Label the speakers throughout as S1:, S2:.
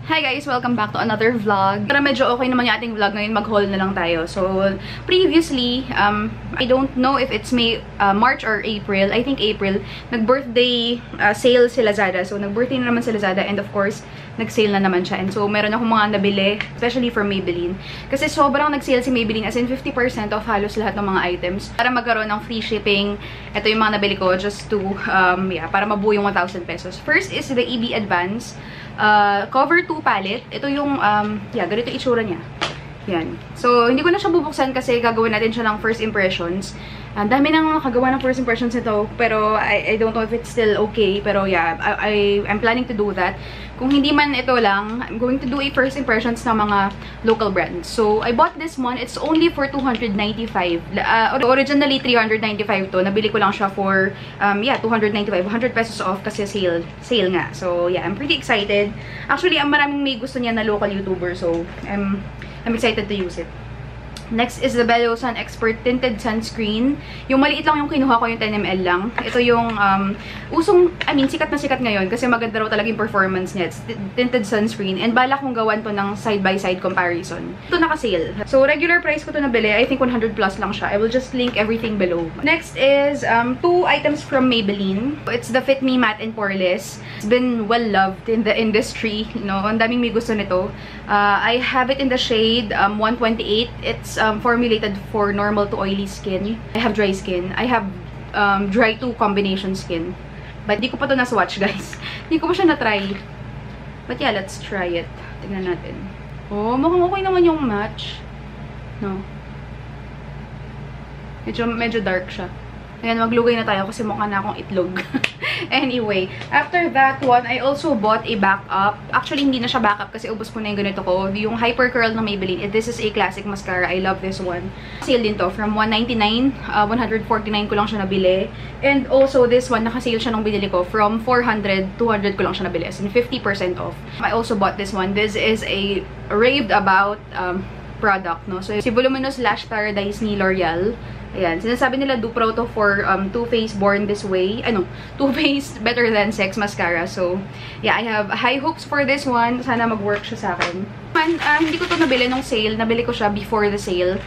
S1: Hi guys! Welcome back to another vlog. Pero medyo okay naman yung ating vlog ngayon, mag-haul na lang tayo. So, previously, I don't know if it's March or April. I think April. Nag-birthday sale si Lazada. So, nag-birthday na naman si Lazada and of course, nag-sale na naman siya. And so, meron akong mga nabili, especially for Maybelline. Kasi sobrang nag-sale si Maybelline, as in 50% off halos lahat ng mga items. Para magkaroon ng free shipping, ito yung mga nabili ko just to, para mabuo yung 1,000 pesos. First is the EB Advance. Cover 2 palette. Ito yung, ganito itsura niya. Yan. So, hindi ko na siya bubuksan kasi gagawin natin siya ng first impressions. Ang dami nang nakagawa ng first impressions nito, pero I don't know if it's still okay. Pero yeah, I'm planning to do that. Kung hindi man ito lang, I'm going to do a first impressions ng mga local brands. So, I bought this one. It's only for 295. Originally, 395 to. Nabili ko lang siya for, 295. 100 pesos off kasi sale nga. So, yeah, I'm pretty excited. Actually, maraming may gusto niya na local YouTuber. So, I'm excited to use it. Next is the Belo Sun Expert Tinted Sunscreen. Yung maliit lang yung kinuha ko, yung 10 ml lang. Ito yung sikat na sikat ngayon kasi maganda raw talaga yung performance niya. It's tinted sunscreen. And bala kong gawan to ng side-by-side comparison. Ito naka-sale. So, regular price ko to nabili. I think 100 plus lang siya. I will just link everything below. Next is 2 items from Maybelline. It's the Fit Me Matte and Poreless. It's been well-loved in the industry. You know, ang daming may gusto nito. I have it in the shade 128. It's formulated for normal to oily skin. I have dry skin. I have dry to combination skin. But di ko pa to na-swatch, guys. Di ko pa siya na-try. But yeah, let's try it. Tignan natin. Oh, mukhang okay naman yung match. No. Medyo dark siya. Ayan, maglugay na tayo kasi mukha na akong itlog. Anyway, after that one, I also bought a backup. Actually, hindi na siya backup kasi ubos ko na yung ganito ko. Yung Hyper Curl ng Maybelline. This is a classic mascara. I love this one. Sale din to. From 199, 149 ko lang siya nabili. And also, this one, nakasale siya nung binili ko. From 400, 200 ko lang siya nabili. As in 50% off. I also bought this one. This is a raved about product, no? So, si Voluminous Lash Paradise ni L'Oreal. Ayan, sinasabi nila do pro to for Too Faced Born This Way. Too Faced Better Than Sex Mascara. So, yeah, I have high hopes for this one. Sana mag-work siya sa akin. Hindi ko to nabili nung sale. Nabili ko siya before the sale.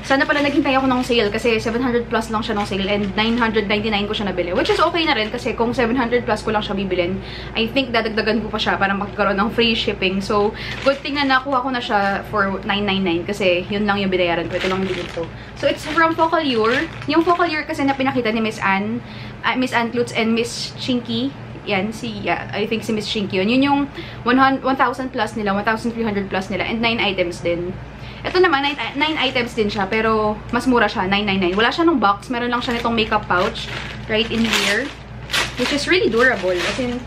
S1: Sana pala naghintay ako ng sale kasi 700 plus lang siya ng sale and 999 ko siya nabili. Which is okay na rin kasi kung 700 plus ko lang siya bibilin, I think dadagdagan ko pa siya para magkaroon ng free shipping. So, good thing na nakuha ko na siya for 999 kasi yun lang yung binayaran ko. Ito lang din ito. So, it's from Focallure. Yung Focallure kasi na pinakita ni Miss Ann Klutz and Miss Chinky. Yan, I think si Miss Chinky yun. Yun yung 1,000 plus nila, 1,300 plus nila, and 9 items din. Ito naman, 9 items din siya, pero mas mura siya, 999. Wala siya nung box, meron lang siya nitong makeup pouch right in here, which is really durable. Kasi,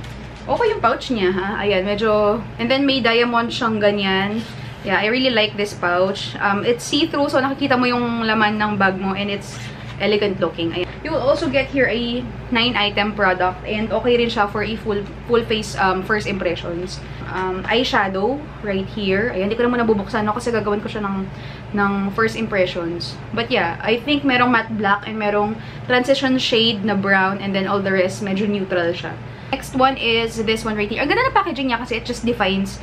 S1: okay yung pouch niya, ha? Ayan, medyo, and then may diamond siyang ganyan. Yeah, I really like this pouch. It's see-through, so nakikita mo yung laman ng bag mo, and it's elegant looking. Ayan. You will also get here a 9-item product, and okay rin siya for a full face first impressions. Eyeshadow right here. Ayan, hindi ko na muna bubuksan, no, kasi gagawin ko siya ng first impressions. But yeah, I think merong matte black and merong transition shade na brown, and then all the rest medyo neutral siya. Next one is this one right here. Ang ganda na packaging niya kasi it just defines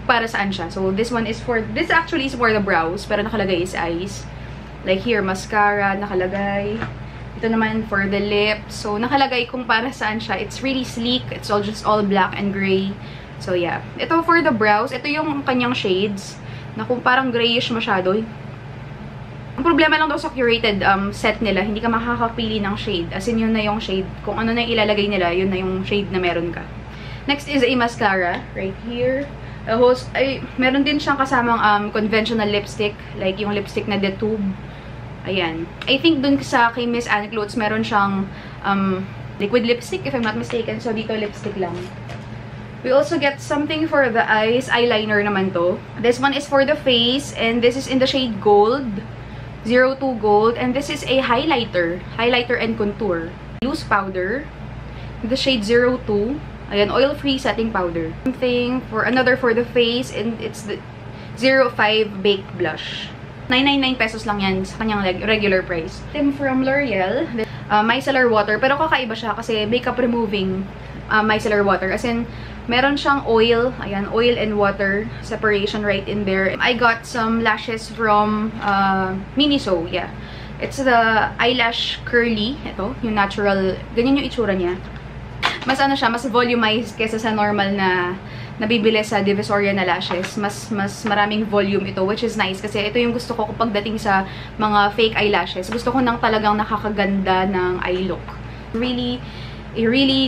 S1: para saan siya. So this one is this actually is for the brows, pero nakalagay is eyes. Like here, mascara, nakalagay. Ito naman for the lips. So, nakalagay kung para saan siya. It's really sleek. It's just all black and gray. So, yeah. Ito for the brows. Ito yung kanyang shades. Na kung parang grayish masyado. Ang problema lang daw sa curated set nila, hindi ka makakapili ng shade. As in, yun na yung shade. Kung ano na yung ilalagay nila, yun na yung shade na meron ka. Next is a mascara. Right here. Meron din siyang kasamang conventional lipstick. Like yung lipstick na The Tube. Ayan. I think dun kay Miss Ann Klutz, meron siyang liquid lipstick, if I'm not mistaken. So, dito lipstick lang. We also get something for the eyes. Eyeliner naman to. This one is for the face. And this is in the shade Gold. 02 Gold. And this is a highlighter. Highlighter and contour. Loose powder. The shade 02. Ayan, oil-free setting powder. Something for another for the face. And it's the 05 Baked Blush. 999 pesos lang yan sa kanyang regular price. Item from L'Oreal, micellar water. Pero kakaiba siya kasi makeup removing micellar water. As in, Meron siyang oil. Ayan, oil and water separation right in there. I got some lashes from Miniso. Yeah. It's the eyelash curly. Ito, yung natural. Ganyan yung itsura niya. Mas ano siya, mas volumized kesa sa normal na nabibili sa Divisoria na lashes. Mas maraming volume ito, which is nice. Kasi ito yung gusto ko kapag dating sa mga fake eyelashes. Gusto ko nang talagang nakakaganda ng eye look. Really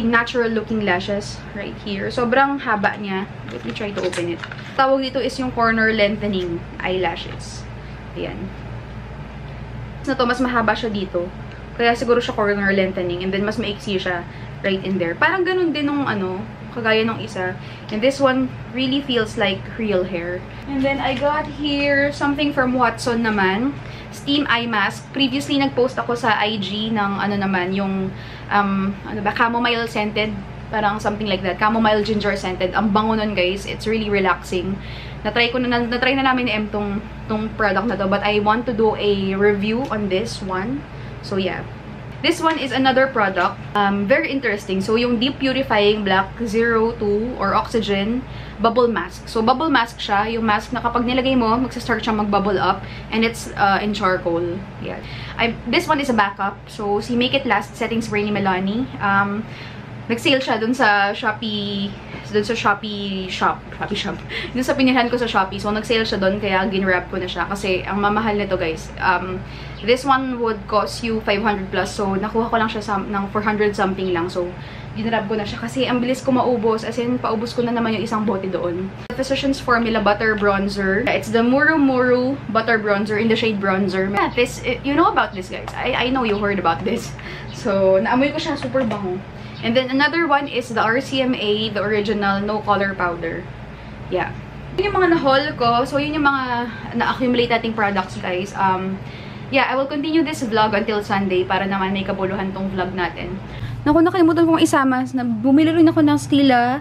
S1: natural looking lashes right here. Sobrang haba niya. Let me try to open it. Tawag dito is yung corner lengthening eyelashes. Ayan. Na to, mas mahaba siya dito. Kaya siguro siya corner lengthening. And then mas maiksi siya right in there. Parang ganun din nung ano, kagaya nung isa. And this one really feels like real hair. And then I got here something from Watson naman. Steam eye mask. Previously, nag-post ako sa IG ng ano naman, yung ano ba, chamomile scented. Parang something like that. Chamomile ginger scented. Ang bango nun, guys. It's really relaxing. Natry na namin ni M tong product na to. But I want to do a review on this one. So, yeah. This one is another product. Very interesting. So, yung Deep Purifying Black 02 or Oxygen Bubble Mask. So, bubble mask siya. Yung mask na kapag nilagay mo, magsa-start siyang mag-bubble up. And it's in charcoal. Yeah. This one is a backup. So, si Make It Last Setting Spray ni Melanie. Nag-sale siya dun sa Shopee shop. Dun sa pinihan ko sa Shopee. So, nag-sale siya dun, kaya ginwrap ko na siya. Kasi, ang mamahal nito, guys. This one would cost you 500 plus. So, nakuha ko lang siya ng 400 something lang. So, ginwrap ko na siya. Kasi, ang bilis ko maubos. As in, paubos ko na naman yung isang bote doon. The Physicians Formula Butter Bronzer. It's the Muru Muru Butter Bronzer in the shade Bronzer. Yeah, you know about this, guys. I know you heard about this. So, naamoy ko siya. Super bango. And then, another one is the RCMA, the original no color powder. Yeah. Yun yung mga na-haul ko. So, yun yung mga na-accumulate nating products, guys. Yeah, I will continue this vlog until Sunday para naman may kabuluhan tong vlog natin. Naku, nakalimutan kong isama. Bumili rin ako ng Stila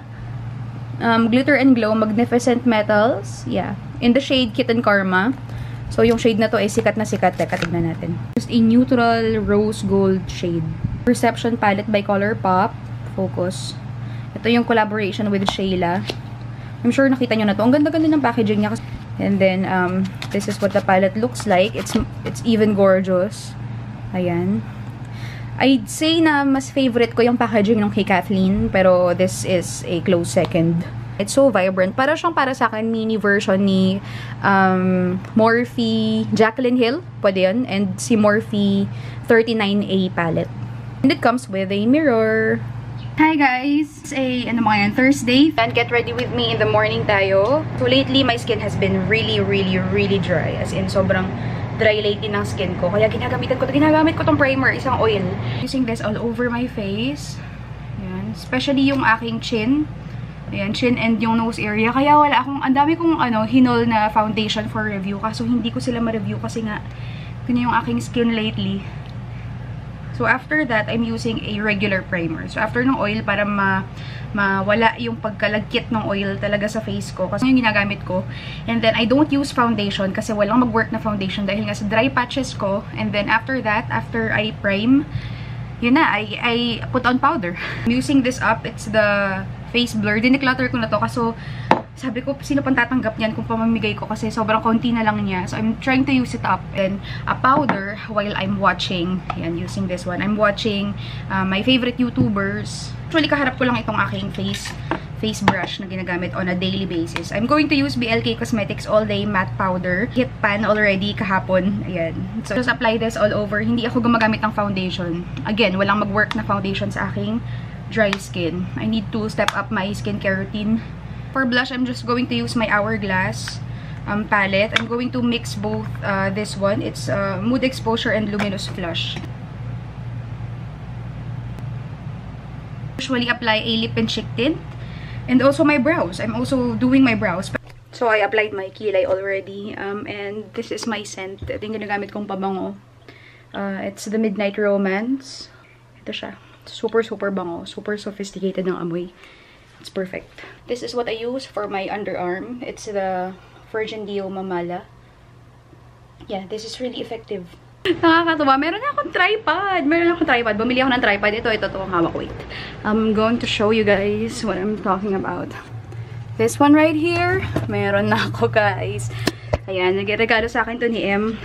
S1: Glitter and Glow Magnificent Metals. Yeah. In the shade Kitten Karma. So, yung shade na to ay sikat na sikat. Teka, tignan natin. Just a neutral rose gold shade. Perception Palette by Colourpop. Focus. Ito yung collaboration with Shayla. I'm sure nakita nyo na to. Ang ganda-ganda ng packaging niya. And then, this is what the palette looks like. It's even gorgeous. Ayan. I'd say na mas favorite ko yung packaging ng kay Kathleen. Pero this is a close second. It's so vibrant. Para siyang para sa akin mini version ni Morphe Jaclyn Hill. Pwede yun. And si Morphe 39A palette. And it comes with a mirror. Hi guys! It's a, Thursday. And get ready with me in the morning tayo. So lately, my skin has been really dry. As in, sobrang dry lately ng skin ko. Kaya ginagamit ko tong primer, isang oil. Using this all over my face. Ayan. Especially yung aking chin. Ayan, chin and yung nose area. Kaya wala akong, ang dami kong hinol na foundation for review. Kaso hindi ko sila ma-review kasi nga, ganyan yung aking skin lately. So, after that, I'm using a regular primer. So, after ng oil, para mawala yung pagkalagkit ng oil talaga sa face ko. Kasi yung ginagamit ko. And then, I don't use foundation kasi walang mag-work na foundation dahil nga sa dry patches ko. And then, after that, after I prime, yun na, I put on powder. I'm using this up. It's the face blur. Dineclutter ko na to. Kaso, sabi ko, sino pang tatanggap niyan kung pamamigay ko kasi sobrang konti na lang niya. So, I'm trying to use it up. And a powder while I'm watching. Yan, using this one. I'm watching my favorite YouTubers. Actually, kaharap ko lang itong aking face brush na ginagamit on a daily basis. I'm going to use BLK Cosmetics All Day Matte Powder. Hit pan already kahapon. Ayan. So, just apply this all over. Hindi ako gumagamit ng foundation. Again, walang mag-work na foundation sa aking dry skin. I need to step up my skincare routine. For blush, I'm just going to use my Hourglass palette. I'm going to mix both this one. It's Mood Exposure and Luminous Flush. Usually apply a lip and cheek tint. And also my brows. I'm also doing my brows. So, I applied my kilay already. And this is my scent. Ito yung ginagamit kong pabango. It's the Midnight Romance. Ito siya. Super bango. Super sophisticated ng amoy. It's perfect. This is what I use for my underarm. It's the Virgin Dio Mamala. Yeah, this is really effective. Nakakatuwa. Meron akong tripod. Bumili ako ng tripod. Ito ang hawak. Wait. I'm going to show you guys what I'm talking about. This one right here. Meron na ako, guys. Ayan, nagregalo sa akin to ni M.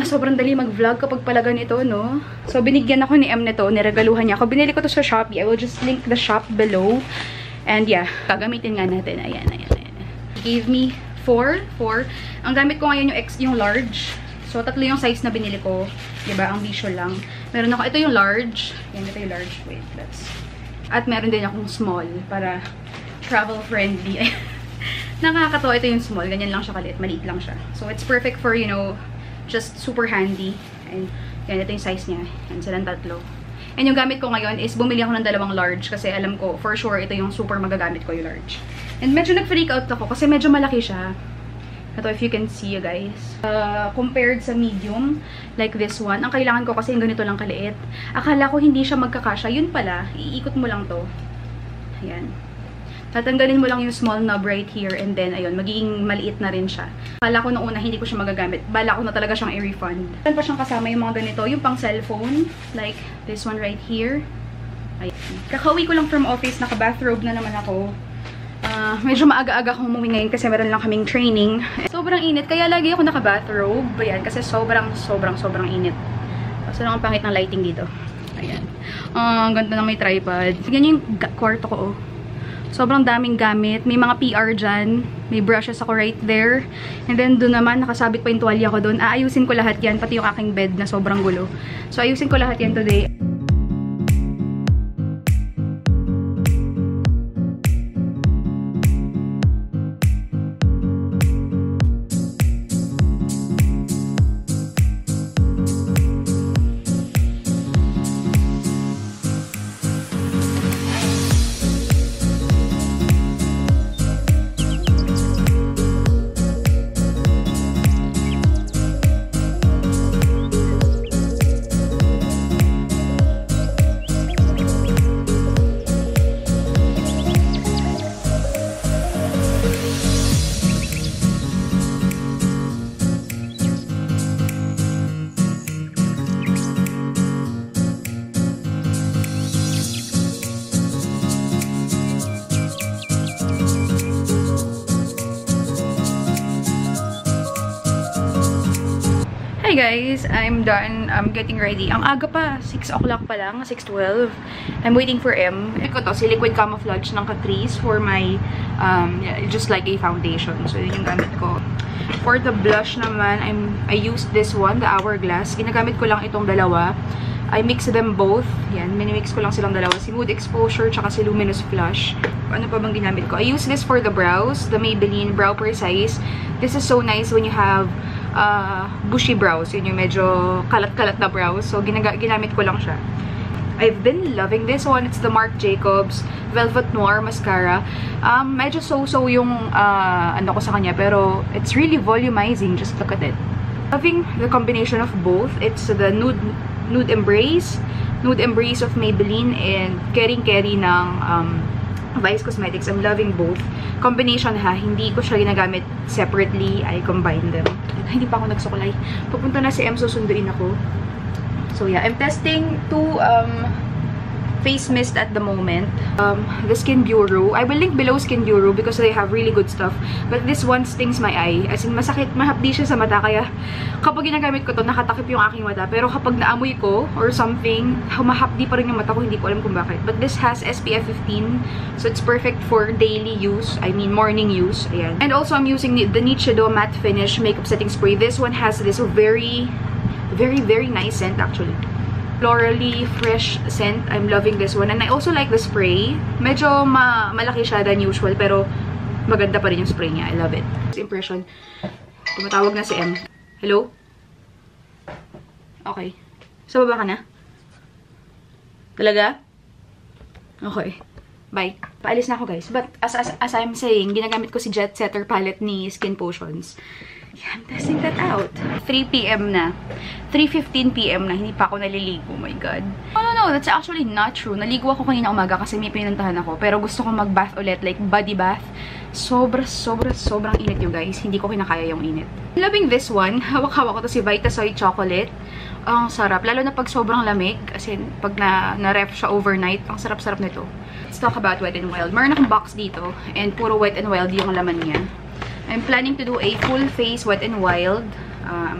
S1: Sobrang dali mag-vlog kapag pala ganito, no? So, binigyan ako ni M nito. Niregaluhan niya ako. Binili ko to sa Shopee. I will just link the shop below. And yeah, gagamitin nga natin. Ayan. He gave me 4. Ang gamit ko ngayon yung large. So, 3 yung size na binili ko. Diba? Ang visual lang. Meron ako, ito yung large. Yan, ito yung large. Wait, at meron din akong small para travel friendly. Nakakatawa, ito yung small. Ganyan lang siya kalit. Maliit lang siya. So, it's perfect for, you know, just super handy. And, yan, ito yung size niya. Yan, silang 3. And yung gamit ko ngayon is bumili ako ng 2 large kasi alam ko, for sure, ito yung super magagamit ko yung large. And medyo nag-freak out ako kasi medyo malaki siya. Ito, if you can see, guys. Compared sa medium, like this one, ang kailangan ko kasi yung ganito lang kaliit. Akala ko hindi siya magkakasya. Yun pala, iikot mo lang to. Ayan. Tatanggalin mo lang yung small knob right here and then, ayun, magiging maliit na rin siya. Akala ko noong una, hindi ko siya magagamit. Bala ko na talaga siyang i-refund. Meron pa siyang kasama yung mga ganito. Yung pang cellphone, like this one right here. Ayan. Kakauwi ko lang from office, naka-bathrobe na naman ako. Medyo maaga-aga akong umuwi ngayon kasi meron lang kaming training. Sobrang init, kaya lagi ako naka-bathrobe. Ayan, kasi sobrang init. So, lang ang pangit ng lighting dito. Ayan. Ang ganda ng may tripod. Ganyan yung kwarto ko, oh. Sobrang daming gamit. May mga PR dyan. May brushes ako right there. And then, doon naman, nakasabit pa yung tuwalya ko doon. Aayusin ko lahat yan, pati yung aking bed na sobrang gulo. So, ayusin ko lahat yan today. Hi guys, I'm done. I'm getting ready. Ang aga pa, 6 o'clock pa lang, 6:12. I'm waiting for M. Ito to, si Liquid Camouflage ng RaiTries for my, just like a foundation. So, yun yung gamit ko. For the blush naman, I used this one, the Hourglass. Ginagamit ko lang itong dalawa. I mix them both. Yan, minimix ko lang silang dalawa. Si Mood Exposure, tsaka si Luminous Flush. Ano pa bang ginamit ko? I use this for the brows, the Maybelline Brow Precise. This is so nice when you have bushy brows. Yun yung medyo kalat-kalat na brows. So, ginamit ko lang siya. I've been loving this one. It's the Marc Jacobs Velvet Noir Mascara. Medyo so-so yung ano ko sa kanya. Pero, it's really volumizing. Just look at it. Loving the combination of both. It's the Nude Embrace of Maybelline and Caring Carry ng Vice Cosmetics. I'm loving both. Combination ha. Hindi ko siya ginagamit separately. I combine them. Hindi pa ako nagsukulay. Pupunta na si M, susunduin ako. So yeah, I'm testing 2 face mist at the moment. The Skin Bureau. I will link below Skin Bureau because they have really good stuff. But this one stings my eye. As in, masakit, mahapdi siya sa mata. Kaya kapag ginagamit ko to, nakatakip yung aking mata. Pero kapag naamoy ko or something, mahapdi pa rin yung mata ko. Hindi ko alam kung bakit. But this has SPF 15. So it's perfect for daily use. I mean, morning use. Ayan. And also, I'm using the Nichido Matte Finish Makeup Setting Spray. This one has this very nice scent actually. Florally fresh scent. I'm loving this one. And I also like the spray. Medyo malaki siya than usual, pero maganda pa rin yung spray niya. I love it. Impression. Tumatawag na si M. Hello? Okay. Sa baba ka na? Talaga? Okay. Bye. Paalis na ako, guys. But as I'm saying, ginagamit ko si Jet Setter palette ni Skin Potions. Yeah, I'm testing that out. 3 p.m. na. 3:15 p.m. na. Hindi pa ako naliligo. Oh my God. No. That's actually not true. Naligo ako kanina umaga kasi may pinuntahan ako. Pero gusto ko mag-bath ulit. Like, body bath. Sobrang init you guys. Hindi ko kinakaya yung init. Loving this one. Hawak-hawak ko to si Vitasoy Chocolate. Ang sarap. Lalo na pag sobrang lamig. As in, pag na-ref siya overnight, ang sarap-sarap nito. Let's talk about Wet n Wild. Meron akong box dito. And puro Wet n Wild yung laman niya. I'm planning to do a full face Wet n Wild.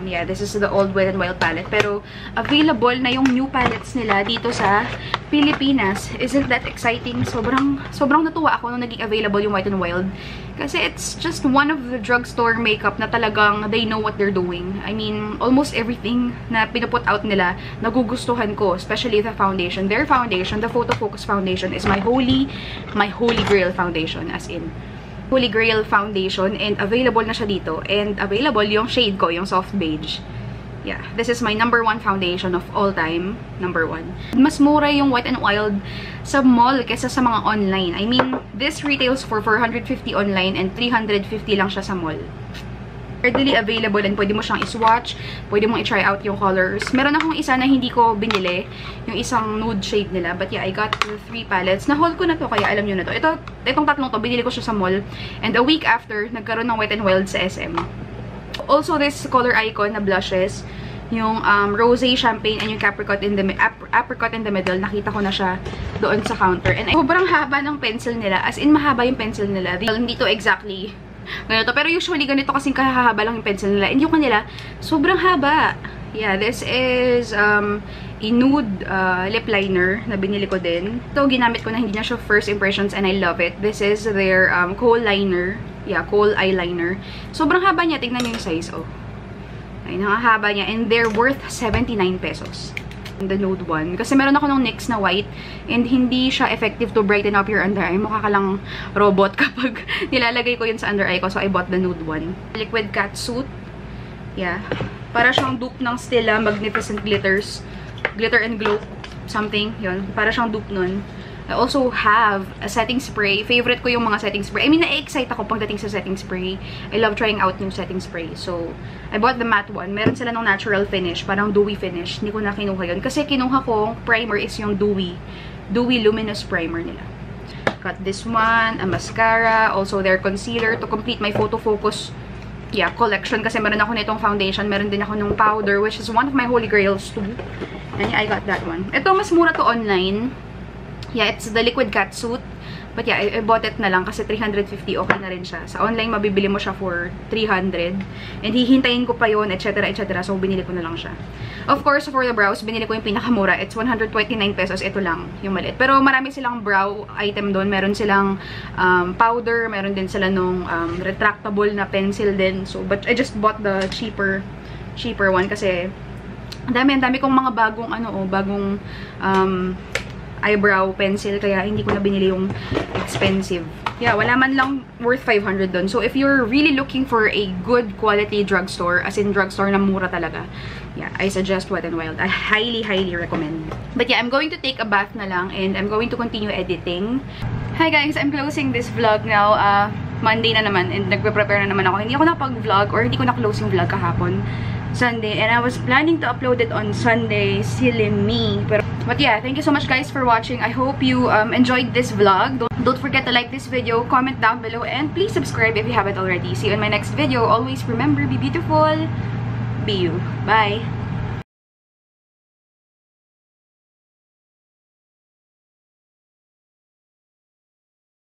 S1: Yeah, this is the old Wet n Wild palette. Pero, available na yung new palettes nila dito sa Pilipinas. Isn't that exciting? Sobrang natuwa ako nung naging available yung Wet n Wild. Kasi it's just one of the drugstore makeup na talagang they know what they're doing. I mean, almost everything na pinuput out nila, nagugustuhan ko. Especially the foundation. Their foundation, the Photo Focus foundation, is my holy grail foundation. As in, Holy Grail foundation, and available na siya dito. And available yung shade ko, yung soft beige. Yeah, this is my #1 foundation of all time. #1. Mas mura yung Wet n Wild sa mall kesa sa mga online. I mean, this retails for 450 online and 350 lang siya sa mall. Readily available and pwede mo siyang iswatch, pwede mong i-try out yung colors. Meron akong isa na hindi ko binili, yung isang nude shade nila. But yeah, I got the 3 palettes. Na-haul ko na to, kaya alam nyo na to. Itong tatlong to, binili ko siya sa mall. And a week after, nagkaroon ng Wet n Wild sa SM. Also, this color icon na blushes, yung rosé champagne and yung apricot in the middle, nakita ko na siya doon sa counter. And sobrang haba ng pencil nila. As in, mahaba yung pencil nila. Hindi to exactly ganito. Pero usually, ganito kasing kahahaba lang yung pencil nila. And yung kanila, sobrang haba. Yeah, this is a nude lip liner na binili ko din. Ito, ginamit ko na hindi na siya first impressions and I love it. This is their kohl liner. Yeah, kohl eyeliner. Sobrang haba niya. Tignan niyo yung size, oh. Ay, nakahaba niya. And they're worth 79 pesos. The nude one. Kasi meron ako nung NYX na white and hindi siya effective to brighten up your under eye. Mukha ka lang robot kapag nilalagay ko yun sa under eye ko. So, I bought the nude one. Liquid Catsuit. Yeah. Para siyang dupe ng Stila Magnificent Glitters. Glitter and Glow. Something. Yun. Para siyang dupe nun. I also have a setting spray. Favorite ko yung mga setting spray. I mean, na-excite ako pagdating sa setting spray. I love trying out new setting spray. So, I bought the matte one. Meron sila ng natural finish. Parang dewy finish. Hindi ko na kinuha yun. Kasi kinuha ko, primer is yung dewy luminous primer nila. Got this one, a mascara. Also, their concealer to complete my Photo Focus collection. Kasi meron ako nitong foundation. Meron din ako nung powder, which is one of my holy grails too. And I got that one. Ito, mas mura to online. Yeah, it's the Liquid Catsuit. But yeah, I bought it na lang kasi 350, okay na rin siya. Sa online, mabibili mo siya for 300. And hihintayin ko pa yun, etc. So, binili ko na lang siya. Of course, for the brows, binili ko yung pinakamura. It's 129 pesos. Ito lang, yung maliit. Pero marami silang brow item doon. Meron silang powder. Meron din sila nung retractable na pencil din. So, but I just bought the cheaper one kasi ang dami kong mga bagong eyebrow pencil, kaya hindi ko na binili yung expensive. Yeah, wala man lang worth 500 dun. So, if you're really looking for a good quality drugstore, as in drugstore na mura talaga, yeah, I suggest Wet n Wild. I highly recommend. But yeah, I'm going to take a bath na lang and I'm going to continue editing. Hi guys, I'm closing this vlog now. Monday na naman and nagpe-prepare na naman ako. Hindi ako nakapag-vlog or hindi ko na-close yung vlog kahapon. Sunday, and I was planning to upload it on Sunday. Silly me. But yeah, thank you so much guys for watching. I hope you enjoyed this vlog. Don't forget to like this video, comment down below, and please subscribe if you haven't already. See you in my next video. Always remember, be beautiful, be you. Bye!